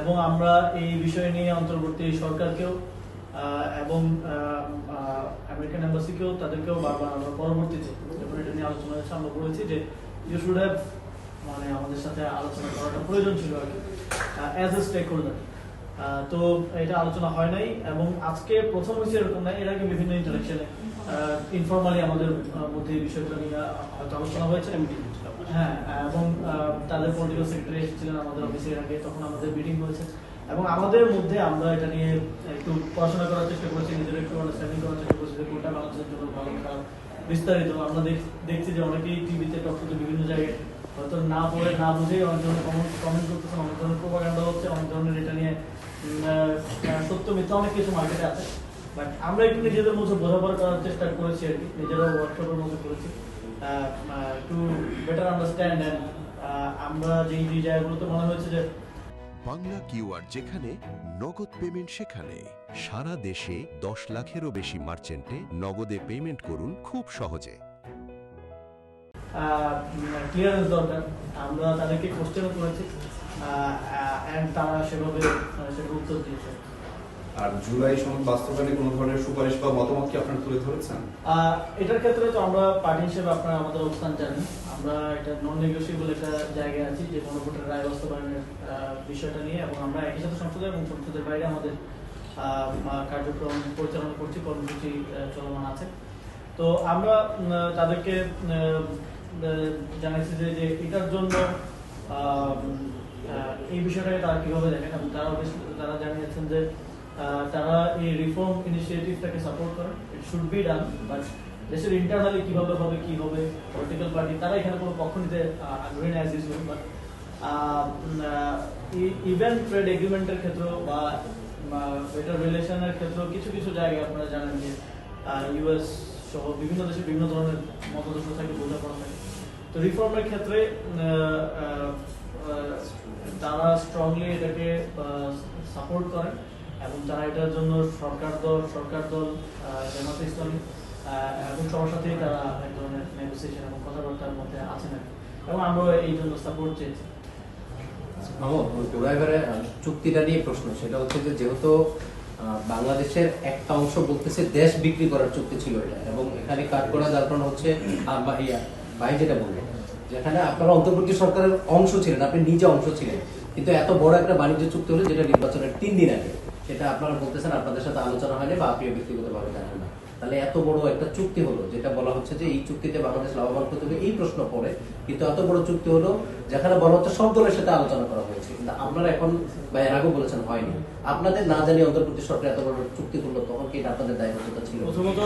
এবং আমরা এই বিষয় নিয়ে অন্তর্বর্তী সরকারকেও এবং আমেরিকান এম্বাসিকেও তাদেরকেও বারবার আমরা পরবর্তীতে যখন এটা নিয়ে আলোচনা হয়েছে আমরা বলেছি যে ইউ শুড হ্যাভ মানে আমাদের সাথে আলোচনা করাটা প্রয়োজন ছিল আর কি অ্যাজ এ স্টেক হোল্ডার। তো এটা আলোচনা হয় নাই এবং আজকে প্রথম হয়েছে এরকম নাই, এর আগে বিভিন্ন ইন্টারাকশনে ইনফর্মালি আমাদের মধ্যে এই বিষয়টা নিয়ে হয়তো আলোচনা হয়েছে। হ্যাঁ, এবং তাদের পলিটিক্যাল সেক্রেটারি এসেছিলেন আমাদের অফিসে এর আগে, তখন আমাদের মিটিং হয়েছে এবং আমাদের মধ্যে আমরা এটা নিয়ে একটু পড়াশোনা করার চেষ্টা করেছি, নিজের একটু আন্ডারস্ট্যান্ডিং করার চেষ্টা করেছি যে কোনটা বাংলাদেশের জন্য ভালো খারাপ বিস্তারিত। আমরা দেখছি যে অনেকেই টিভিতে টকশোতে বিভিন্ন জায়গায় হয়তো না পড়ে না বুঝে অনেক ধরনের কমেন্ট করতেছেন, অনেক ধরনের প্রোপাগান্ডা হচ্ছে, অনেক ধরনের এটা নিয়ে সত্য মিথ্যা অনেক কিছু মার্কেটে আছে। বাট আমরা একটু নিজেদের মধ্যে বোঝাপড়া করার চেষ্টা করেছি আর কি, নিজেরাও ওয়ার্কশপের মধ্যে করেছি টু বেটার আন্ডারস্ট্যান্ড। এন্ড আমরা যেই জায়গাগুলোতে মনে হয়েছে যে বাংলা কিউআর যেখানে নগদ পেমেন্ট সেখানে সারা দেশে 10 লাখেরও বেশি মার্চেন্টে নগদে পেমেন্ট করুন খুব সহজে। ক্লিয়ারেন্স দরকার, আমরা তাদেরকে কোশ্চেনও করেছি এন্ড তারা সেভাবে উত্তর দিয়েছে। আর জুলাই সনদ বাস্তবায়নে কোনো ধরনের সুপারিশ বা মতামত কি আপনারা তুলে ধরেছেন? এটার ক্ষেত্রে তো আমরা পার্টি হিসেবে আপনারা আমাদের অবস্থান জানেন, আমরা এটা নন নেগোসিয়েবল একটা জায়গায় আছি যে গণভোটের রায় বাস্তবায়নের বিষয়টা নিয়ে, এবং আমরা একই সাথে সংসদে এবং সংসদের বাইরে আমাদের কার্যক্রম পরিচালনা করছি, কর্মসূচি চলমান আছে। তো আমরা তাদেরকে জানাইছি যে এটার জন্য এই বিষয়টাকে তারা কিভাবে দেখেন, এবং তারা জানিয়েছেন যে তারা এই রিফর্ম ইনিশিয়েটিভটাকে সাপোর্ট করেন, it should be done, but দেশের ইন্টারনালি কিভাবে হবে কি হবে পলিটিক্যাল পার্টি তারা এখানে কোনো পক্ষ নিতে আগ্রহী নেই, বাট ইভেন ট্রেড এগ্রিমেন্টের ক্ষেত্রে বা বেটার রিলেশনের ক্ষেত্রে কিছু কিছু জায়গায় আপনারা জানেন যে ইউএস সহ বিভিন্ন দেশে বিভিন্ন ধরনের মতাদর্শ থাকে, বোঝাপড়া থাকে। তো রিফর্মের ক্ষেত্রে তারা স্ট্রংলি এটাকে সাপোর্ট করেন এবং তারা এটার জন্য সরকার দল জামাতে ইসলামী এবং সবার সাথেই তারা এক ধরনের নেগোসিয়েশন এবং কথাবার্তার মধ্যে আছেন এবং আমরা এই জন্য সাপোর্ট চেয়েছি। চুক্তিটা নিয়ে প্রশ্ন, সেটা হচ্ছে যে যেহেতু বাংলাদেশের একটা অংশ বলতেছে দেশ বিক্রি করার চুক্তি ছিল এটা, এবং এখানে কাট করা যার কারণ হচ্ছে ভাই যেটা বললেন যেখানে আপনারা অন্তর্বর্তী সরকারের অংশ ছিলেন, আপনি নিজে অংশ ছিলেন, কিন্তু এত বড় একটা বাণিজ্য চুক্তি হলো যেটা নির্বাচনের 3 দিন আগে, সেটা আপনারা বলতেছেন আপনাদের সাথে আলোচনা হয়নি বা আপনিও ব্যক্তিগতভাবে জানেন না। তাহলে এত বড় একটা চুক্তি হলো যেটা বলা হচ্ছে যে এই চুক্তিতে বাংলাদেশ লাভবান হতে হবে, এই প্রশ্ন পড়ে, কিন্তু এত বড় চুক্তি হলো যেখানে বলা হচ্ছে সব দলের সাথে আলোচনা করা হয়েছে, কিন্তু আপনারা এখন বা এর আগেও বলেছেন হয়নি। আপনাদের না জানি অন্তর্বর্তী সরকার এত বড় চুক্তি করলো, তখন কি এটা আপনাদের দায়বদ্ধতা ছিল? প্রথমত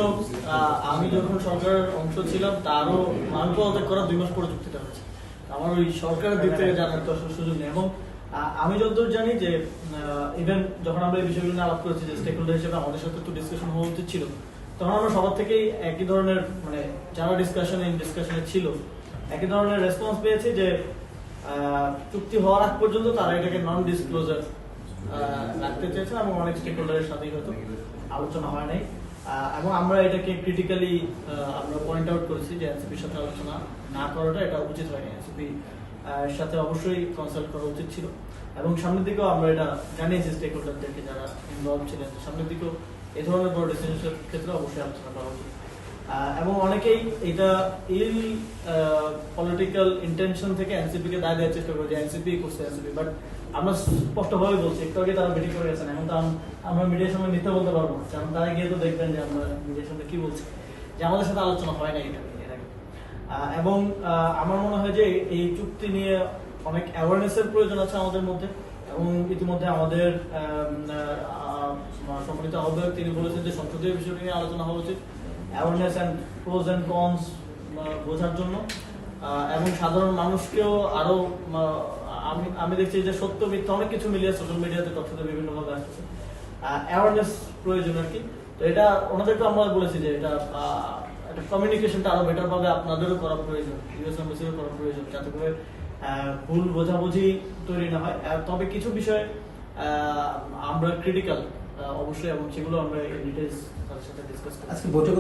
আমি যখন সরকারের অংশ ছিলাম তারও মান পদত্যাগ করার 2 মাস পরে চুক্তিটা হয়েছে, আমার ওই সরকারের দিক থেকে জানার তো সুযোগ নেই। এবং আমি যতদূর জানি যে ইভেন যখন আমরা এই বিষয়গুলো নিয়ে আলাপ করেছি যে স্টেক হোল্ডার হিসেবে আমাদের সাথে একটু ডিসকাশন হওয়া উচিত ছিল, তখন আমরা সবার থেকেই একই ধরনের মানে যারা ডিসকাশনে ছিল একই ধরনের রেসপন্স পেয়েছি যে চুক্তি হওয়ার আগ পর্যন্ত তারা এটাকে নন ডিসক্লোজার রাখতে চেয়েছেন এবং অনেক স্টেক হোল্ডারের সাথেই হয়তো আলোচনা হয় নাই। এবং আমরা এটাকে ক্রিটিক্যালি আমরা পয়েন্ট আউট করেছি যে এনসিপির সাথে আলোচনা না করাটা এটা উচিত হয়নি, এনসিপি সাথে অবশ্যই কনসাল্ট করা উচিত ছিল। এবং সামনের দিকেও আমরা এটা জানিয়েছি স্টেক হোল্ডারদেরকে যারা ইনভলভ ছিলেন, সামনের দিকেও এই ধরনের বড় ডিসিশনের ক্ষেত্রে অবশ্যই আলোচনা করা উচিত। এবং অনেকেই এটা ইল পলিটিক্যাল ইন্টেনশন থেকে এনসিপিকে দায় দেওয়ার চেষ্টা করে যে এনসিপি করছে এনসিপি, বাট আমরা স্পষ্টভাবে বলছি, একটু আগে তারা মিটিং করে গেছেন, এখন তো আমরা মিডিয়ার সামনে মিথ্যা বলতে পারবো না, কারণ তারা গিয়ে তো দেখবেন যে আমরা মিডিয়ার সামনে কি বলছি, যে আমাদের সাথে আলোচনা হয় না এটা এর আগে। এবং আমার মনে হয় যে এই চুক্তি নিয়ে অনেক অ্যাওয়ারনেসের প্রয়োজন আছে আমাদের মধ্যে, এবং ইতিমধ্যে আমাদের সম্মানিত আহ্বায়ক তিনি বলেছেন যে সংসদীয় বিষয়টি নিয়ে আলোচনা হওয়া উচিত, awareness and pros and cons বোঝার জন্য, এবং সাধারণ মানুষকেও আরো আমি দেখছি যে সত্য মিথ্যা অনেক কিছু মিলিয়ে সোশ্যাল মিডিয়াতে তথ্যতে বিভিন্নভাবে আসছে, অ্যাওয়ারনেস প্রয়োজন আর কি। তো এটা ওনাদেরকে আমরা বলেছি যে এটা কমিউনিকেশনটা আরো বেটার ভাবে আপনাদেরও করা প্রয়োজন, ইউএস এমবাসিরও করা প্রয়োজন, যাতে করে ভুল বোঝাবুঝি তৈরি না হয়। তবে কিছু বিষয় আমরা ক্রিটিক্যাল অবশ্যই, এবং সেগুলো আমরা ডিটেইলস তাদের সাথে ডিসকাস করি।